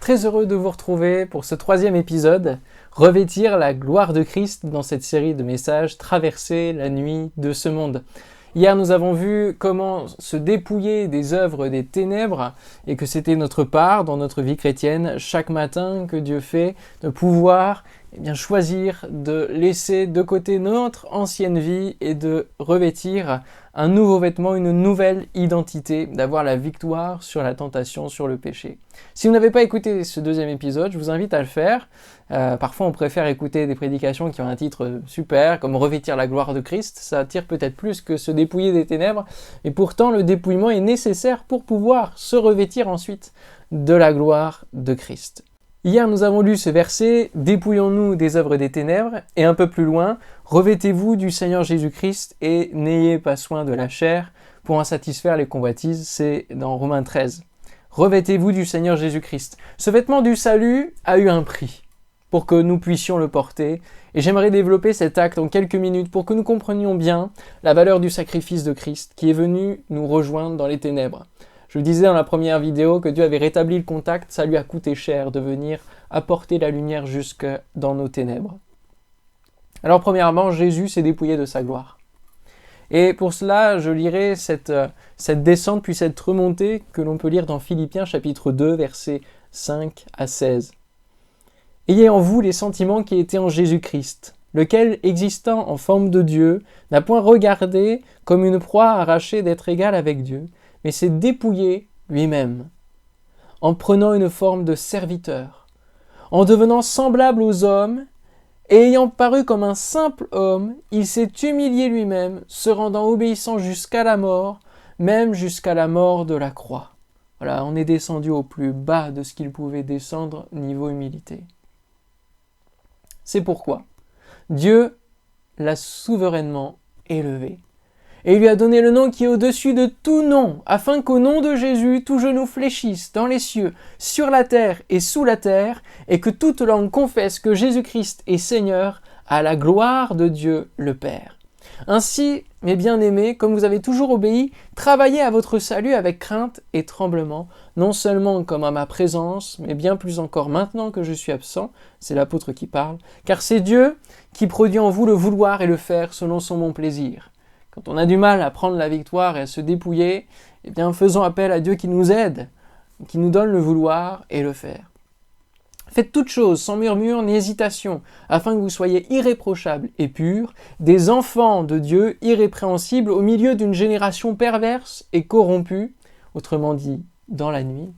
Très heureux de vous retrouver pour ce 3e épisode, revêtir la gloire de Christ dans cette série de messages, traverser la nuit de ce monde. Hier, nous avons vu comment se dépouiller des œuvres des ténèbres et que c'était notre part dans notre vie chrétienne chaque matin que Dieu fait de pouvoir choisir de laisser de côté notre ancienne vie et de revêtir un nouveau vêtement, une nouvelle identité, d'avoir la victoire sur la tentation, sur le péché. Si vous n'avez pas écouté ce 2e épisode, je vous invite à le faire. Parfois on préfère écouter des prédications qui ont un titre super, comme revêtir la gloire de Christ. Ça attire peut-être plus que se dépouiller des ténèbres, et pourtant le dépouillement est nécessaire pour pouvoir se revêtir ensuite de la gloire de Christ. Hier, nous avons lu ce verset « Dépouillons-nous des œuvres des ténèbres » et un peu plus loin « Revêtez-vous du Seigneur Jésus-Christ et n'ayez pas soin de la chair pour en satisfaire les convoitises » c'est dans Romains 13. « Revêtez-vous du Seigneur Jésus-Christ ». Ce vêtement du salut a eu un prix pour que nous puissions le porter et j'aimerais développer cet acte en quelques minutes pour que nous comprenions bien la valeur du sacrifice de Christ qui est venu nous rejoindre dans les ténèbres. Je disais dans la première vidéo que Dieu avait rétabli le contact, ça lui a coûté cher de venir apporter la lumière jusque dans nos ténèbres. Alors premièrement, Jésus s'est dépouillé de sa gloire. Et pour cela, je lirai cette descente puis cette remontée que l'on peut lire dans Philippiens chapitre 2, versets 5 à 16. « Ayez en vous les sentiments qui étaient en Jésus-Christ, lequel, existant en forme de Dieu, n'a point regardé comme une proie arrachée d'être égal avec Dieu, mais s'est dépouillé lui-même, en prenant une forme de serviteur, en devenant semblable aux hommes, et ayant paru comme un simple homme, il s'est humilié lui-même, se rendant obéissant jusqu'à la mort, même jusqu'à la mort de la croix. » Voilà, on est descendu au plus bas de ce qu'il pouvait descendre niveau humilité. C'est pourquoi Dieu l'a souverainement élevé. Et il lui a donné le nom qui est au-dessus de tout nom, afin qu'au nom de Jésus, tout genou fléchisse dans les cieux, sur la terre et sous la terre, et que toute langue confesse que Jésus-Christ est Seigneur, à la gloire de Dieu le Père. Ainsi, mes bien-aimés, comme vous avez toujours obéi, travaillez à votre salut avec crainte et tremblement, non seulement comme à ma présence, mais bien plus encore maintenant que je suis absent, c'est l'apôtre qui parle, car c'est Dieu qui produit en vous le vouloir et le faire selon son bon plaisir. Quand on a du mal à prendre la victoire et à se dépouiller, faisons appel à Dieu qui nous aide, qui nous donne le vouloir et le faire. Faites toutes choses sans murmure ni hésitation, afin que vous soyez irréprochables et purs, des enfants de Dieu irrépréhensibles au milieu d'une génération perverse et corrompue, autrement dit, dans la nuit,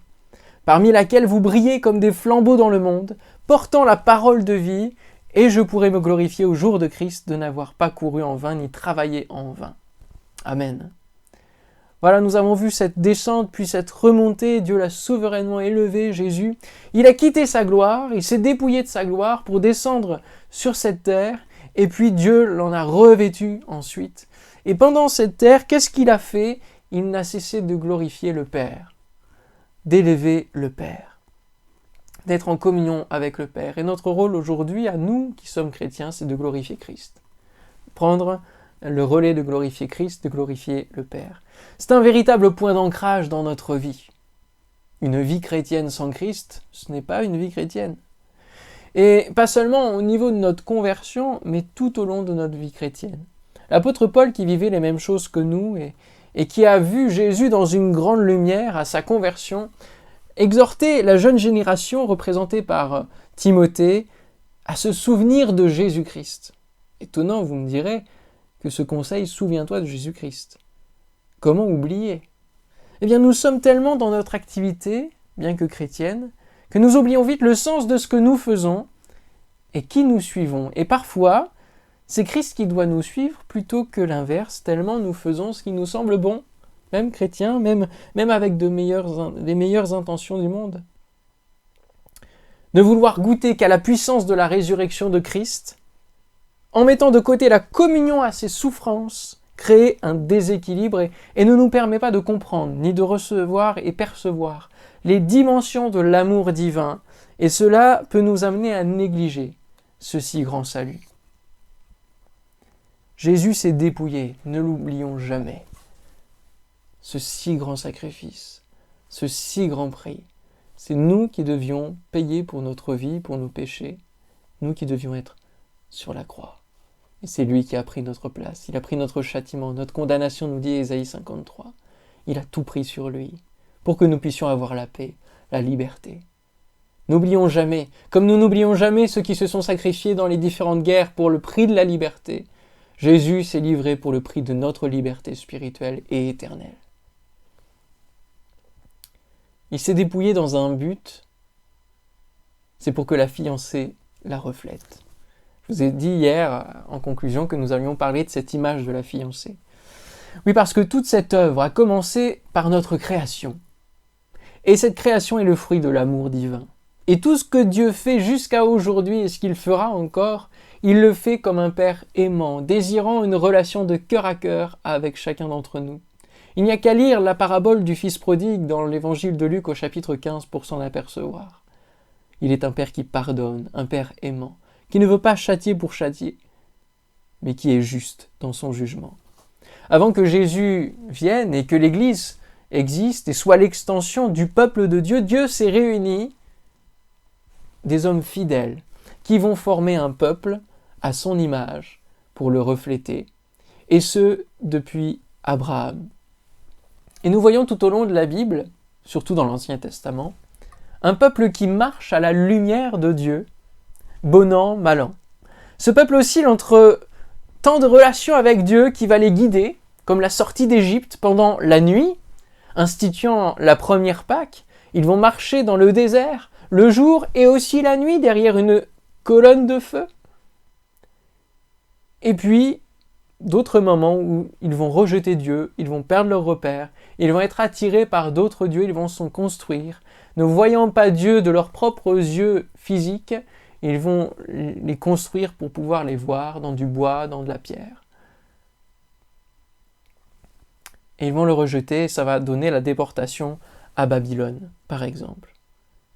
parmi laquelle vous brillez comme des flambeaux dans le monde, portant la parole de vie, et je pourrai me glorifier au jour de Christ de n'avoir pas couru en vain ni travaillé en vain. Amen. Voilà, nous avons vu cette descente puis cette remontée. Dieu l'a souverainement élevé, Jésus. Il a quitté sa gloire, il s'est dépouillé de sa gloire pour descendre sur cette terre, et puis Dieu l'en a revêtu ensuite. Et pendant cette terre, qu'est-ce qu'il a fait? Il n'a cessé de glorifier le Père, d'élever le Père, d'être en communion avec le Père. Et notre rôle aujourd'hui, à nous qui sommes chrétiens, c'est de glorifier Christ. Prendre le relais de glorifier Christ, de glorifier le Père. C'est un véritable point d'ancrage dans notre vie. Une vie chrétienne sans Christ, ce n'est pas une vie chrétienne. Et pas seulement au niveau de notre conversion, mais tout au long de notre vie chrétienne. L'apôtre Paul, qui vivait les mêmes choses que nous et qui a vu Jésus dans une grande lumière à sa conversion, exhortait la jeune génération représentée par Timothée à se souvenir de Jésus-Christ. Étonnant, vous me direz, que ce conseil « Souviens-toi de Jésus-Christ ». Comment oublier? Nous sommes tellement dans notre activité, bien que chrétienne, que nous oublions vite le sens de ce que nous faisons et qui nous suivons. Et parfois, c'est Christ qui doit nous suivre plutôt que l'inverse, tellement nous faisons ce qui nous semble bon, même chrétiens, même avec les meilleures intentions du monde. Ne vouloir goûter qu'à la puissance de la résurrection de Christ, en mettant de côté la communion à ses souffrances, crée un déséquilibre et ne nous permet pas de comprendre, ni de recevoir et percevoir les dimensions de l'amour divin, et cela peut nous amener à négliger ce si grand salut. Jésus s'est dépouillé, ne l'oublions jamais. Ce si grand sacrifice, ce si grand prix, C'est nous qui devions payer pour notre vie, pour nos péchés. Nous qui devions être sur la croix. Et c'est lui qui a pris notre place. Il a pris notre châtiment, notre condamnation, nous dit Ésaïe 53. Il a tout pris sur lui pour que nous puissions avoir la paix, la liberté. N'oublions jamais, comme nous n'oublions jamais ceux qui se sont sacrifiés dans les différentes guerres pour le prix de la liberté, Jésus s'est livré pour le prix de notre liberté spirituelle et éternelle. Il s'est dépouillé dans un but, c'est pour que la fiancée la reflète. Je vous ai dit hier, en conclusion, que nous allions parler de cette image de la fiancée. Oui, parce que toute cette œuvre a commencé par notre création. Et cette création est le fruit de l'amour divin. Et tout ce que Dieu fait jusqu'à aujourd'hui et ce qu'il fera encore, il le fait comme un Père aimant, désirant une relation de cœur à cœur avec chacun d'entre nous. Il n'y a qu'à lire la parabole du Fils prodigue dans l'évangile de Luc au chapitre 15 pour s'en apercevoir. Il est un Père qui pardonne, un Père aimant, qui ne veut pas châtier pour châtier, mais qui est juste dans son jugement. Avant que Jésus vienne et que l'Église existe et soit l'extension du peuple de Dieu, Dieu s'est réuni des hommes fidèles qui vont former un peuple à son image pour le refléter, et ce depuis Abraham. Et nous voyons tout au long de la Bible, surtout dans l'Ancien Testament, un peuple qui marche à la lumière de Dieu, bon an, mal an. Ce peuple oscille entre tant de relations avec Dieu qui va les guider, comme la sortie d'Égypte pendant la nuit, instituant la première Pâque. Ils vont marcher dans le désert, le jour et aussi la nuit, derrière une colonne de feu. Et puis, d'autres moments où ils vont rejeter Dieu, ils vont perdre leur repère, ils vont être attirés par d'autres dieux, ils vont s'en construire. Ne voyant pas Dieu de leurs propres yeux physiques, ils vont les construire pour pouvoir les voir dans du bois, dans de la pierre. Et ils vont le rejeter, et ça va donner la déportation à Babylone, par exemple.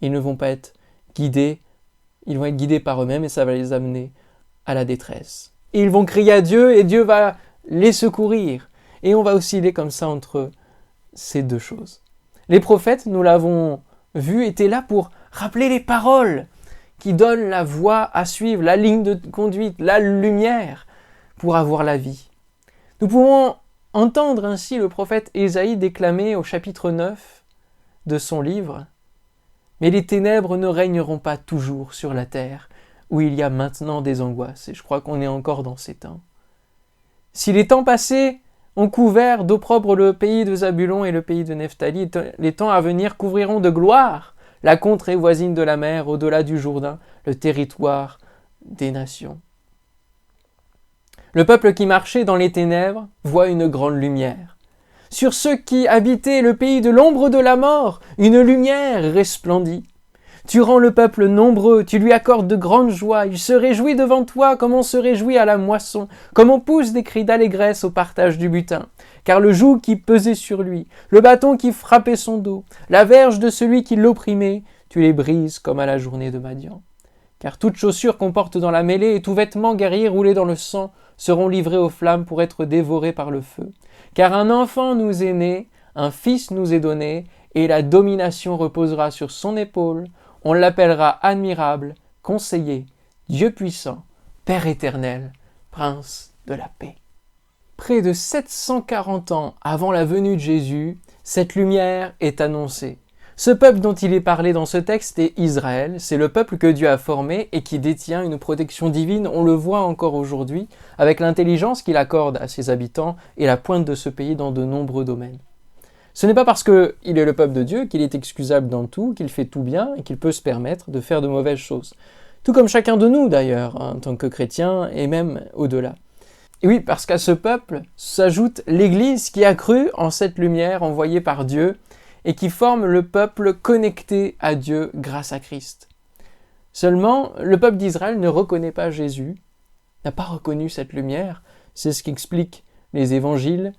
Ils ne vont pas être guidés, ils vont être guidés par eux-mêmes et ça va les amener à la détresse. Et ils vont crier à Dieu et Dieu va les secourir. Et on va osciller comme ça entre ces deux choses. Les prophètes, nous l'avons vu, étaient là pour rappeler les paroles qui donnent la voie à suivre, la ligne de conduite, la lumière pour avoir la vie. Nous pouvons entendre ainsi le prophète Ésaïe déclamer au chapitre 9 de son livre « Mais les ténèbres ne régneront pas toujours sur la terre, où il y a maintenant des angoisses. » Et je crois qu'on est encore dans ces temps. « Si les temps passés ont couvert d'opprobre le pays de Zabulon et le pays de Nephtali, les temps à venir couvriront de gloire la contrée voisine de la mer, au-delà du Jourdain, le territoire des nations. » Le peuple qui marchait dans les ténèbres voit une grande lumière. Sur ceux qui habitaient le pays de l'ombre de la mort, une lumière resplendit. Tu rends le peuple nombreux, tu lui accordes de grandes joies, il se réjouit devant toi comme on se réjouit à la moisson, comme on pousse des cris d'allégresse au partage du butin. Car le joug qui pesait sur lui, le bâton qui frappait son dos, la verge de celui qui l'opprimait, tu les brises comme à la journée de Madian. Car toute chaussure qu'on porte dans la mêlée et tout vêtement guerrier roulé dans le sang seront livrés aux flammes pour être dévorés par le feu. Car un enfant nous est né, un fils nous est donné, et la domination reposera sur son épaule. On l'appellera admirable, conseiller, Dieu puissant, Père éternel, Prince de la paix. Près de 740 ans avant la venue de Jésus, cette lumière est annoncée. Ce peuple dont il est parlé dans ce texte est Israël, c'est le peuple que Dieu a formé et qui détient une protection divine, on le voit encore aujourd'hui, avec l'intelligence qu'il accorde à ses habitants et la pointe de ce pays dans de nombreux domaines. Ce n'est pas parce qu'il est le peuple de Dieu qu'il est excusable dans tout, qu'il fait tout bien et qu'il peut se permettre de faire de mauvaises choses. Tout comme chacun de nous d'ailleurs, en tant que chrétien et même au-delà. Et oui, parce qu'à ce peuple s'ajoute l'Église qui a cru en cette lumière envoyée par Dieu et qui forme le peuple connecté à Dieu grâce à Christ. Seulement, le peuple d'Israël ne reconnaît pas Jésus, n'a pas reconnu cette lumière, c'est ce qu'expliquent les évangiles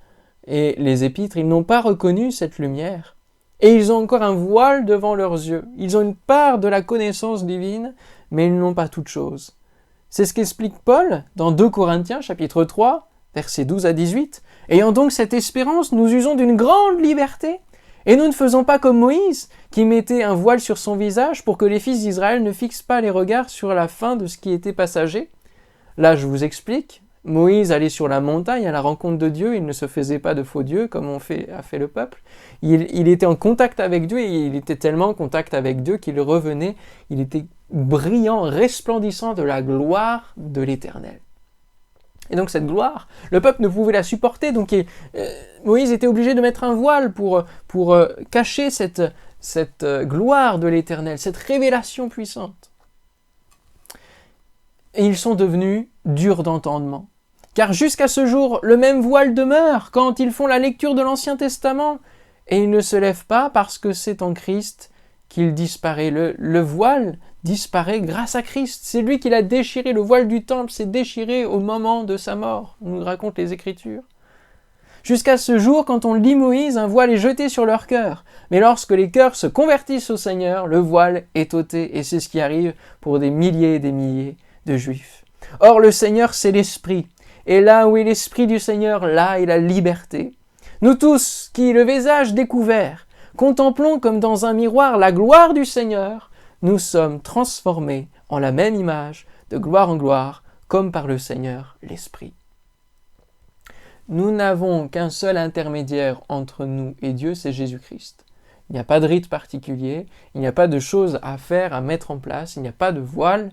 et les épîtres, ils n'ont pas reconnu cette lumière. Et ils ont encore un voile devant leurs yeux. Ils ont une part de la connaissance divine, mais ils n'ont pas toute chose. C'est ce qu'explique Paul dans 2 Corinthiens, chapitre 3, versets 12 à 18. « Ayant donc cette espérance, nous usons d'une grande liberté, Et nous ne faisons pas comme Moïse, qui mettait un voile sur son visage pour que les fils d'Israël ne fixent pas les regards sur la fin de ce qui était passager. Là, je vous explique. Moïse allait sur la montagne à la rencontre de Dieu, il ne se faisait pas de faux dieux comme a fait le peuple. Il était en contact avec Dieu et il était tellement en contact avec Dieu qu'il revenait, il était brillant, resplendissant de la gloire de l'Éternel. Et donc cette gloire, le peuple ne pouvait la supporter, donc Moïse était obligé de mettre un voile pour cacher cette gloire de l'Éternel, cette révélation puissante. Et ils sont devenus durs d'entendement. Car jusqu'à ce jour, le même voile demeure quand ils font la lecture de l'Ancien Testament, et il ne se lève pas parce que c'est en Christ qu'il disparaît. Le voile disparaît grâce à Christ. C'est lui qui l'a déchiré. Le voile du temple s'est déchiré au moment de sa mort, nous racontent les Écritures. Jusqu'à ce jour, quand on lit Moïse, un voile est jeté sur leur cœur. Mais lorsque les cœurs se convertissent au Seigneur, le voile est ôté. Et c'est ce qui arrive pour des milliers et des milliers de Juifs. Or, le Seigneur, c'est l'Esprit. Et là où est l'Esprit du Seigneur, là est la liberté. Nous tous, qui, le visage découvert, contemplons comme dans un miroir la gloire du Seigneur, nous sommes transformés en la même image, de gloire en gloire, comme par le Seigneur, l'Esprit. Nous n'avons qu'un seul intermédiaire entre nous et Dieu, c'est Jésus-Christ. Il n'y a pas de rite particulier, il n'y a pas de choses à faire, à mettre en place, il n'y a pas de voile.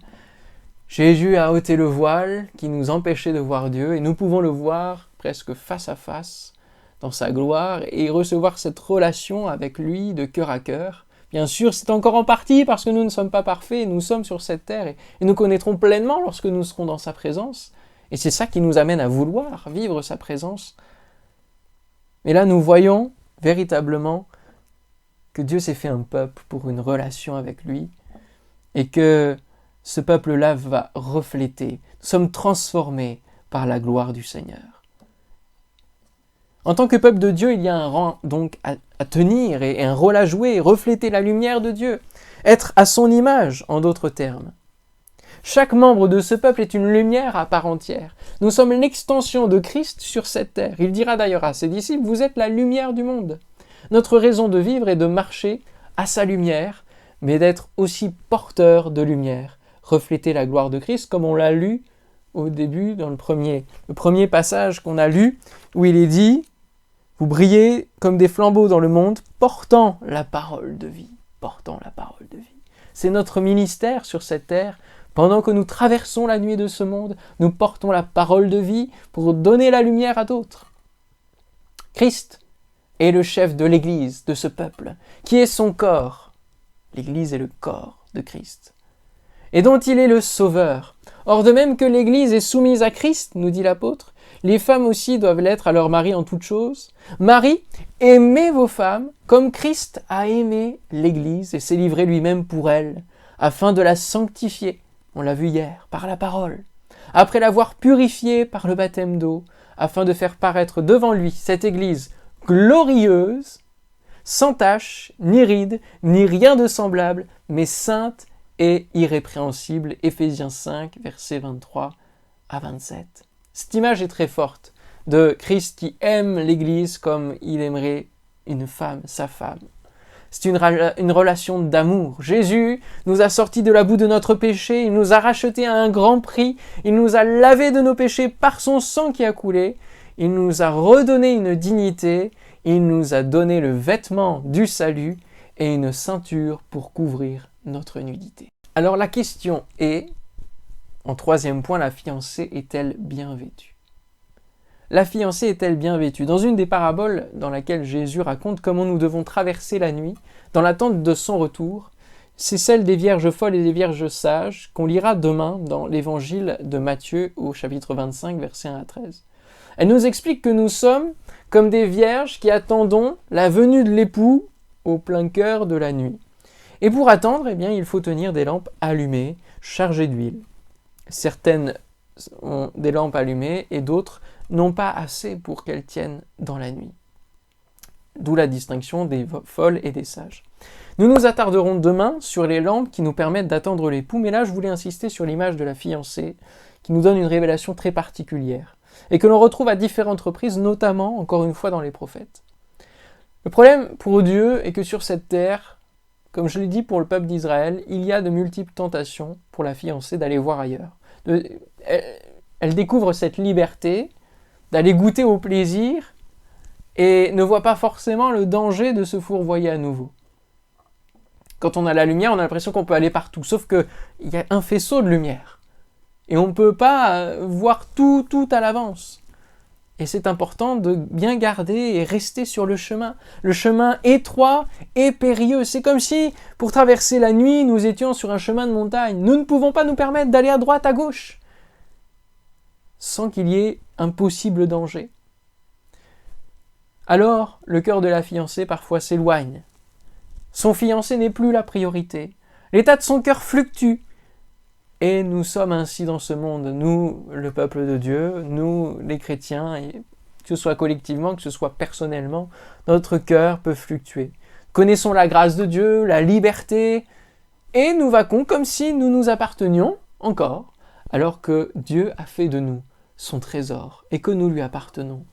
Jésus a ôté le voile qui nous empêchait de voir Dieu et nous pouvons le voir presque face à face dans sa gloire et recevoir cette relation avec lui de cœur à cœur. Bien sûr, c'est encore en partie parce que nous ne sommes pas parfaits, nous sommes sur cette terre et nous connaîtrons pleinement lorsque nous serons dans sa présence. Et c'est ça qui nous amène à vouloir vivre sa présence. Mais là, nous voyons véritablement que Dieu s'est fait un peuple pour une relation avec lui et que ce peuple-là va refléter. Nous sommes transformés par la gloire du Seigneur. En tant que peuple de Dieu, il y a un rang donc à tenir et un rôle à jouer, refléter la lumière de Dieu, être à son image, en d'autres termes. Chaque membre de ce peuple est une lumière à part entière. Nous sommes l'extension de Christ sur cette terre. Il dira d'ailleurs à ses disciples, vous êtes la lumière du monde. Notre raison de vivre est de marcher à sa lumière, mais d'être aussi porteur de lumière, refléter la gloire de Christ, comme on l'a lu au début, dans le premier passage qu'on a lu, où il est dit, vous brillez comme des flambeaux dans le monde, portant la parole de vie. Portant la parole de vie. C'est notre ministère sur cette terre. Pendant que nous traversons la nuit de ce monde, nous portons la parole de vie pour donner la lumière à d'autres. Christ est le chef de l'Église, de ce peuple, qui est son corps. L'Église est le corps de Christ, et dont il est le sauveur. Or, de même que l'Église est soumise à Christ, nous dit l'apôtre, les femmes aussi doivent l'être à leur mari en toutes choses. Marie, aimez vos femmes comme Christ a aimé l'Église et s'est livré lui-même pour elle, afin de la sanctifier. On l'a vu hier, par la parole, après l'avoir purifiée par le baptême d'eau, afin de faire paraître devant lui cette Église glorieuse, sans tache, ni ride, ni rien de semblable, mais sainte et irrépréhensible. Éphésiens 5, versets 23 à 27. Cette image est très forte de Christ qui aime l'Église comme il aimerait une femme, sa femme. C'est une relation d'amour. Jésus nous a sortis de la boue de notre péché, il nous a rachetés à un grand prix, il nous a lavés de nos péchés par son sang qui a coulé, il nous a redonné une dignité, il nous a donné le vêtement du salut et une ceinture pour couvrir notre nudité. Alors la question est, en troisième point, la fiancée est-elle bien vêtue ? La fiancée est-elle bien vêtue ? Dans une des paraboles dans laquelle Jésus raconte comment nous devons traverser la nuit, dans l'attente de son retour, c'est celle des vierges folles et des vierges sages qu'on lira demain dans l'évangile de Matthieu au chapitre 25, versets 1 à 13. Elle nous explique que nous sommes comme des vierges qui attendons la venue de l'époux au plein cœur de la nuit. Et pour attendre, eh bien, il faut tenir des lampes allumées, chargées d'huile. Certaines ont des lampes allumées et d'autres n'ont pas assez pour qu'elles tiennent dans la nuit. D'où la distinction des folles et des sages. Nous nous attarderons demain sur les lampes qui nous permettent d'attendre l'époux, mais là je voulais insister sur l'image de la fiancée qui nous donne une révélation très particulière et que l'on retrouve à différentes reprises, notamment, encore une fois, dans les prophètes. Le problème pour Dieu est que sur cette terre, comme je l'ai dit pour le peuple d'Israël, il y a de multiples tentations pour la fiancée d'aller voir ailleurs. Elle découvre cette liberté d'aller goûter au plaisir et ne voit pas forcément le danger de se fourvoyer à nouveau. Quand on a la lumière, on a l'impression qu'on peut aller partout, sauf qu'il y a un faisceau de lumière. Et on ne peut pas voir tout à l'avance. Et c'est important de bien garder et rester sur le chemin étroit et périlleux. C'est comme si, pour traverser la nuit, nous étions sur un chemin de montagne. Nous ne pouvons pas nous permettre d'aller à droite, à gauche, sans qu'il y ait un possible danger. Alors, le cœur de la fiancée parfois s'éloigne. Son fiancé n'est plus la priorité. L'état de son cœur fluctue. Et nous sommes ainsi dans ce monde, nous, le peuple de Dieu, nous, les chrétiens, et que ce soit collectivement, que ce soit personnellement, notre cœur peut fluctuer. Connaissons la grâce de Dieu, la liberté, et nous vaquons comme si nous nous appartenions encore, alors que Dieu a fait de nous son trésor et que nous lui appartenons.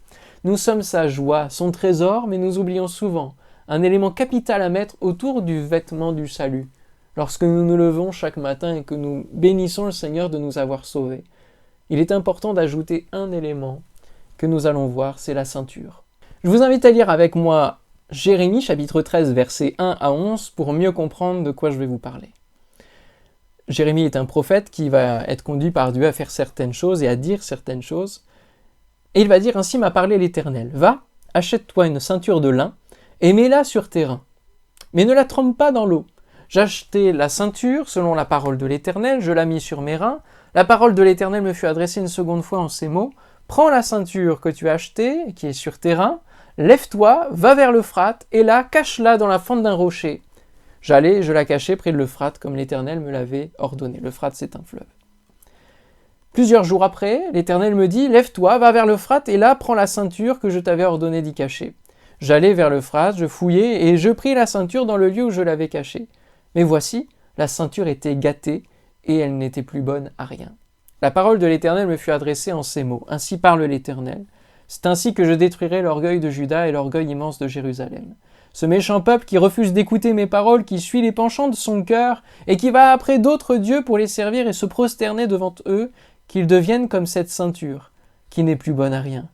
Nous sommes sa joie, son trésor, mais nous oublions souvent un élément capital à mettre autour du vêtement du salut. Lorsque nous nous levons chaque matin et que nous bénissons le Seigneur de nous avoir sauvés, il est important d'ajouter un élément que nous allons voir, c'est la ceinture. Je vous invite à lire avec moi Jérémie chapitre 13 versets 1 à 11 pour mieux comprendre de quoi je vais vous parler. Jérémie est un prophète qui va être conduit par Dieu à faire certaines choses et à dire certaines choses. Et il va dire: ainsi m'a parlé l'Éternel. Va, achète-toi une ceinture de lin et mets-la sur tes reins. Mais ne la trempe pas dans l'eau. J'ai acheté la ceinture selon la parole de l'Éternel, je la mis sur mes reins. La parole de l'Éternel me fut adressée une seconde fois en ces mots: prends la ceinture que tu as achetée, qui est sur tes reins, lève-toi, va vers l'Euphrate, et là, cache-la dans la fente d'un rocher. J'allais, je la cachai près de l'Euphrate, comme l'Éternel me l'avait ordonné. L'Euphrate, c'est un fleuve. Plusieurs jours après, l'Éternel me dit: lève-toi, va vers l'Euphrate, et là, prends la ceinture que je t'avais ordonné d'y cacher. J'allai vers l'Euphrate, je fouillai, et je pris la ceinture dans le lieu où je l'avais cachée. Mais voici, la ceinture était gâtée, et elle n'était plus bonne à rien. La parole de l'Éternel me fut adressée en ces mots: ainsi parle l'Éternel. C'est ainsi que je détruirai l'orgueil de Juda et l'orgueil immense de Jérusalem. Ce méchant peuple qui refuse d'écouter mes paroles, qui suit les penchants de son cœur, et qui va après d'autres dieux pour les servir et se prosterner devant eux, qu'ils deviennent comme cette ceinture, qui n'est plus bonne à rien.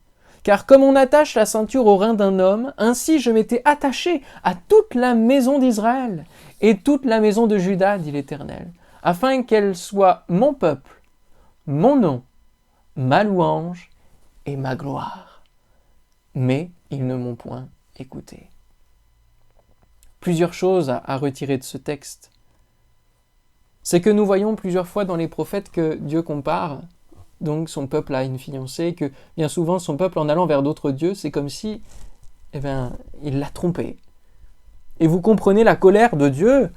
Car comme on attache la ceinture au rein d'un homme, ainsi je m'étais attaché à toute la maison d'Israël et toute la maison de Juda, dit l'Éternel, afin qu'elle soit mon peuple, mon nom, ma louange et ma gloire. Mais ils ne m'ont point écouté. Plusieurs choses à retirer de ce texte. C'est que nous voyons plusieurs fois dans les prophètes que Dieu compare donc son peuple à une fiancée, que bien souvent son peuple en allant vers d'autres dieux, c'est comme si il l'a trompé. Et vous comprenez la colère de Dieu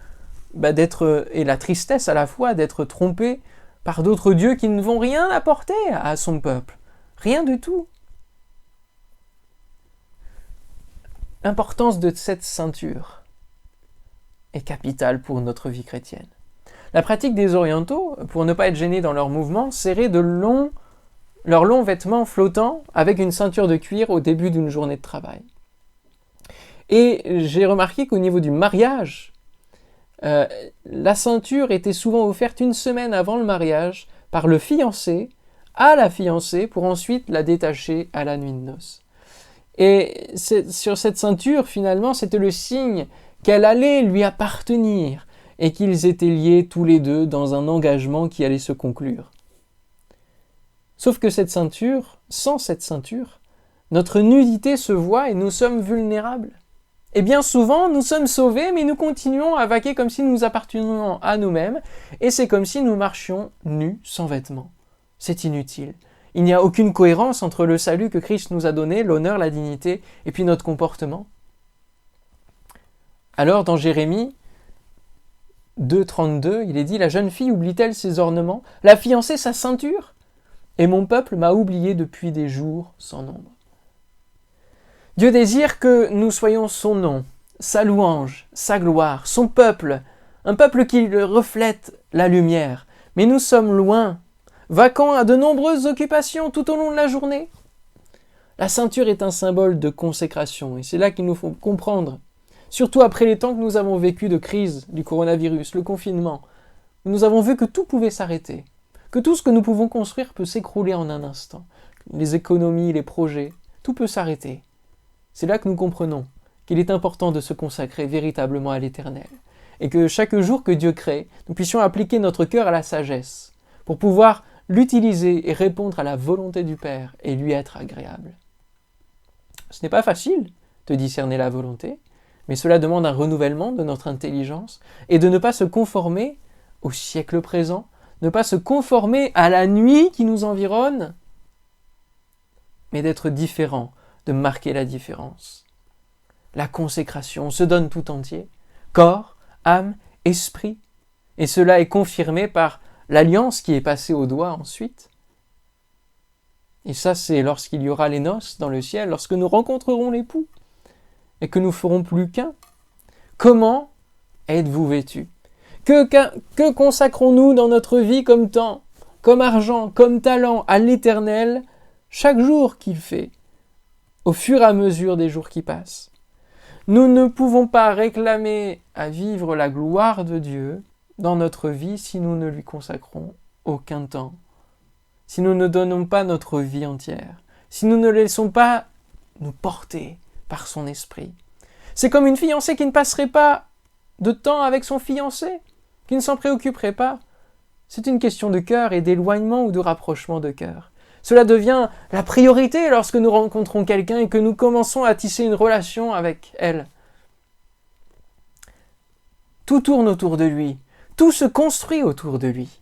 et la tristesse à la fois d'être trompé par d'autres dieux qui ne vont rien apporter à son peuple. Rien du tout. L'importance de cette ceinture est capitale pour notre vie chrétienne. La pratique des orientaux, pour ne pas être gênés dans leurs mouvements, serraient leurs longs vêtements flottants avec une ceinture de cuir au début d'une journée de travail. Et j'ai remarqué qu'au niveau du mariage, la ceinture était souvent offerte une semaine avant le mariage par le fiancé à la fiancée pour ensuite la détacher à la nuit de noces. Et sur cette ceinture, finalement, c'était le signe qu'elle allait lui appartenir et qu'ils étaient liés tous les deux dans un engagement qui allait se conclure. Sauf que sans cette ceinture, notre nudité se voit et nous sommes vulnérables. Et bien souvent, nous sommes sauvés, mais nous continuons à vaquer comme si nous appartenions à nous-mêmes, et c'est comme si nous marchions nus, sans vêtements. C'est inutile. Il n'y a aucune cohérence entre le salut que Christ nous a donné, l'honneur, la dignité, et puis notre comportement. Alors, dans Jérémie 2,32, il est dit: la jeune fille oublie-t-elle ses ornements, la fiancée sa ceinture, et mon peuple m'a oublié depuis des jours sans nombre. Dieu désire que nous soyons son nom, sa louange, sa gloire, son peuple, un peuple qui reflète la lumière. Mais nous sommes loin, vaquant à de nombreuses occupations tout au long de la journée. La ceinture est un symbole de consécration et c'est là qu'il nous faut comprendre. Surtout après les temps que nous avons vécu de crise du coronavirus, le confinement, nous avons vu que tout pouvait s'arrêter, que tout ce que nous pouvons construire peut s'écrouler en un instant. Les économies, les projets, tout peut s'arrêter. C'est là que nous comprenons qu'il est important de se consacrer véritablement à l'Éternel et que chaque jour que Dieu crée, nous puissions appliquer notre cœur à la sagesse pour pouvoir l'utiliser et répondre à la volonté du Père et lui être agréable. Ce n'est pas facile de discerner la volonté, mais cela demande un renouvellement de notre intelligence et de ne pas se conformer au siècle présent, ne pas se conformer à la nuit qui nous environne, mais d'être différent, de marquer la différence. La consécration, on se donne tout entier, corps, âme, esprit, et cela est confirmé par l'alliance qui est passée au doigt ensuite. Et ça, c'est lorsqu'il y aura les noces dans le ciel, lorsque nous rencontrerons l'époux, et que nous ferons plus qu'un. Comment êtes-vous vêtus ? Que consacrons-nous dans notre vie comme temps, comme argent, comme talent à l'Éternel, chaque jour qu'il fait, au fur et à mesure des jours qui passent ? Nous ne pouvons pas réclamer à vivre la gloire de Dieu dans notre vie si nous ne lui consacrons aucun temps, si nous ne donnons pas notre vie entière, si nous ne laissons pas nous porter par son esprit. C'est comme une fiancée qui ne passerait pas de temps avec son fiancé, qui ne s'en préoccuperait pas. C'est une question de cœur et d'éloignement ou de rapprochement de cœur. Cela devient la priorité lorsque nous rencontrons quelqu'un et que nous commençons à tisser une relation avec elle. Tout tourne autour de lui, tout se construit autour de lui.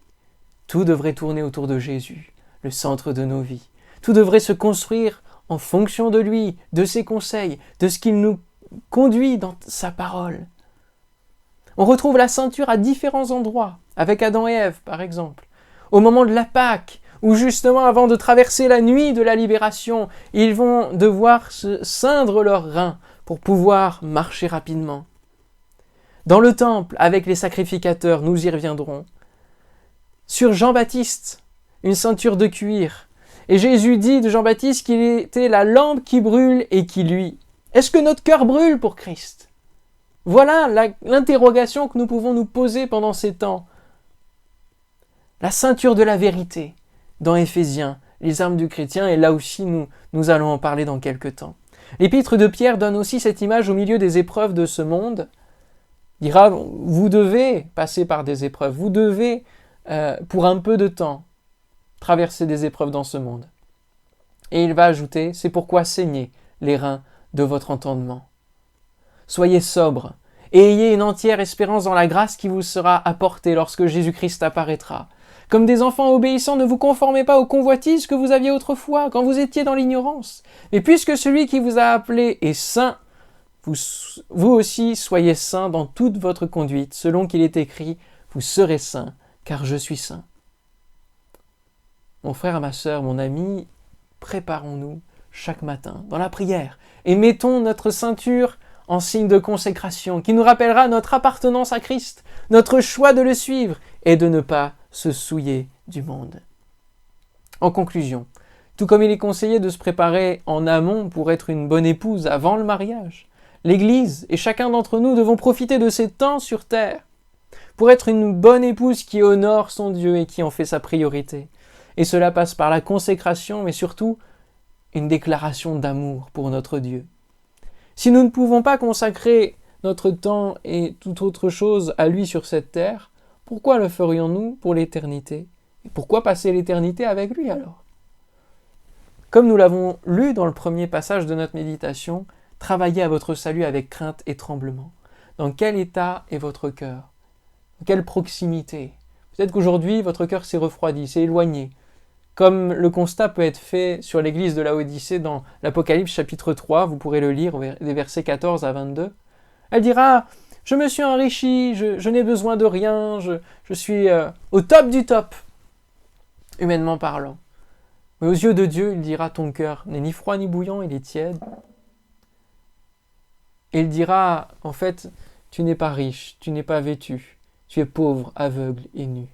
Tout devrait tourner autour de Jésus, le centre de nos vies. Tout devrait se construire en fonction de lui, de ses conseils, de ce qu'il nous conduit dans sa parole. On retrouve la ceinture à différents endroits, avec Adam et Ève par exemple. Au moment de la Pâque, où justement avant de traverser la nuit de la libération, ils vont devoir se ceindre leurs reins pour pouvoir marcher rapidement. Dans le temple, avec les sacrificateurs, nous y reviendrons. Sur Jean-Baptiste, une ceinture de cuir. Et Jésus dit de Jean-Baptiste qu'il était la lampe qui brûle et qui luit. Est-ce que notre cœur brûle pour Christ ? Voilà l'interrogation que nous pouvons nous poser pendant ces temps. La ceinture de la vérité, dans Éphésiens, les armes du chrétien, et là aussi nous allons en parler dans quelques temps. L'épître de Pierre donne aussi cette image au milieu des épreuves de ce monde. Il dira, vous devez passer par des épreuves, vous devez, pour un peu de temps, traverser des épreuves dans ce monde. Et il va ajouter, c'est pourquoi saignez les reins de votre entendement. Soyez sobres et ayez une entière espérance dans la grâce qui vous sera apportée lorsque Jésus-Christ apparaîtra. Comme des enfants obéissants, ne vous conformez pas aux convoitises que vous aviez autrefois, quand vous étiez dans l'ignorance. Mais puisque celui qui vous a appelé est saint, vous aussi soyez saints dans toute votre conduite, selon qu'il est écrit, vous serez saints, car je suis saint. Mon frère, ma sœur, mon ami, préparons-nous chaque matin dans la prière et mettons notre ceinture en signe de consécration qui nous rappellera notre appartenance à Christ, notre choix de le suivre et de ne pas se souiller du monde. En conclusion, tout comme il est conseillé de se préparer en amont pour être une bonne épouse avant le mariage, l'Église et chacun d'entre nous devons profiter de ces temps sur terre pour être une bonne épouse qui honore son Dieu et qui en fait sa priorité. Et cela passe par la consécration, mais surtout une déclaration d'amour pour notre Dieu. Si nous ne pouvons pas consacrer notre temps et toute autre chose à lui sur cette terre, pourquoi le ferions-nous pour l'éternité ? Et pourquoi passer l'éternité avec lui alors ? Comme nous l'avons lu dans le premier passage de notre méditation, travaillez à votre salut avec crainte et tremblement. Dans quel état est votre cœur ? Dans quelle proximité ? Peut-être qu'aujourd'hui, votre cœur s'est refroidi, s'est éloigné. Comme le constat peut être fait sur l'église de Laodicée dans l'Apocalypse chapitre 3, vous pourrez le lire des versets 14 à 22. Elle dira « Je me suis enrichi, je n'ai besoin de rien, je suis au top du top, humainement parlant. » Mais aux yeux de Dieu, il dira « Ton cœur n'est ni froid ni bouillant, il est tiède. » Et il dira « En fait, tu n'es pas riche, tu n'es pas vêtu, tu es pauvre, aveugle et nu. »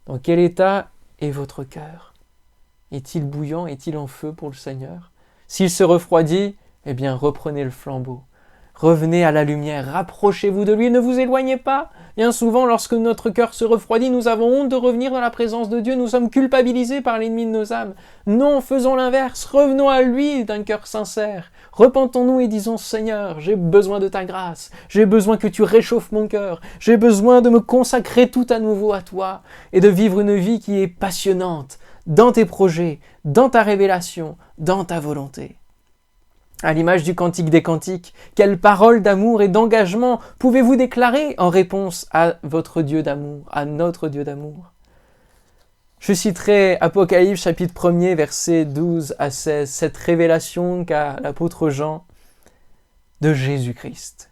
Dans quel état est votre cœur ? Est-il bouillant ? Est-il en feu pour le Seigneur ? S'il se refroidit, eh bien reprenez le flambeau. Revenez à la lumière, rapprochez-vous de lui, ne vous éloignez pas. Bien souvent, lorsque notre cœur se refroidit, nous avons honte de revenir dans la présence de Dieu, nous sommes culpabilisés par l'ennemi de nos âmes. Non, faisons l'inverse, revenons à lui d'un cœur sincère. Repentons-nous et disons, Seigneur, j'ai besoin de ta grâce, j'ai besoin que tu réchauffes mon cœur, j'ai besoin de me consacrer tout à nouveau à toi et de vivre une vie qui est passionnante dans tes projets, dans ta révélation, dans ta volonté. À l'image du Cantique des Cantiques, quelles paroles d'amour et d'engagement pouvez-vous déclarer en réponse à votre Dieu d'amour, à notre Dieu d'amour? Je citerai Apocalypse chapitre 1er, versets 12 à 16, cette révélation qu'a l'apôtre Jean de Jésus-Christ.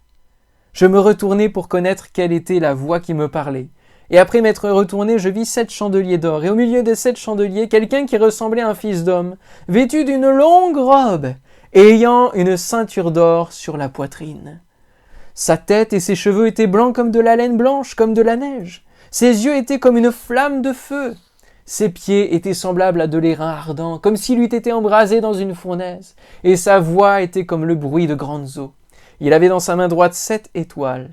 Je me retournai pour connaître quelle était la voix qui me parlait. Et après m'être retourné, je vis 7 chandeliers d'or, et au milieu des 7 chandeliers, quelqu'un qui ressemblait à un fils d'homme, vêtu d'une longue robe, et ayant une ceinture d'or sur la poitrine. Sa tête et ses cheveux étaient blancs comme de la laine blanche, comme de la neige. Ses yeux étaient comme une flamme de feu. Ses pieds étaient semblables à de l'airain ardent, comme s'il eût été embrasé dans une fournaise. Et sa voix était comme le bruit de grandes eaux. Il avait dans sa main droite 7 étoiles.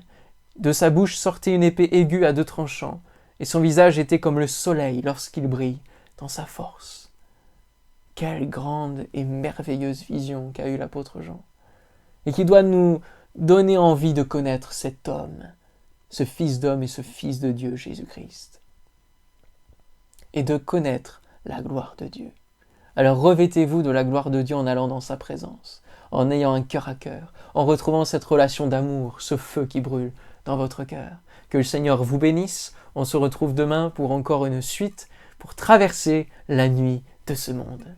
De sa bouche sortait une épée aiguë à 2 tranchants. Et son visage était comme le soleil lorsqu'il brille dans sa force. Quelle grande et merveilleuse vision qu'a eue l'apôtre Jean, et qui doit nous donner envie de connaître cet homme, ce fils d'homme et ce fils de Dieu, Jésus-Christ, et de connaître la gloire de Dieu. Alors revêtez-vous de la gloire de Dieu en allant dans sa présence, en ayant un cœur à cœur, en retrouvant cette relation d'amour, ce feu qui brûle dans votre cœur. Que le Seigneur vous bénisse. On se retrouve demain pour encore une suite, pour traverser la nuit de ce monde.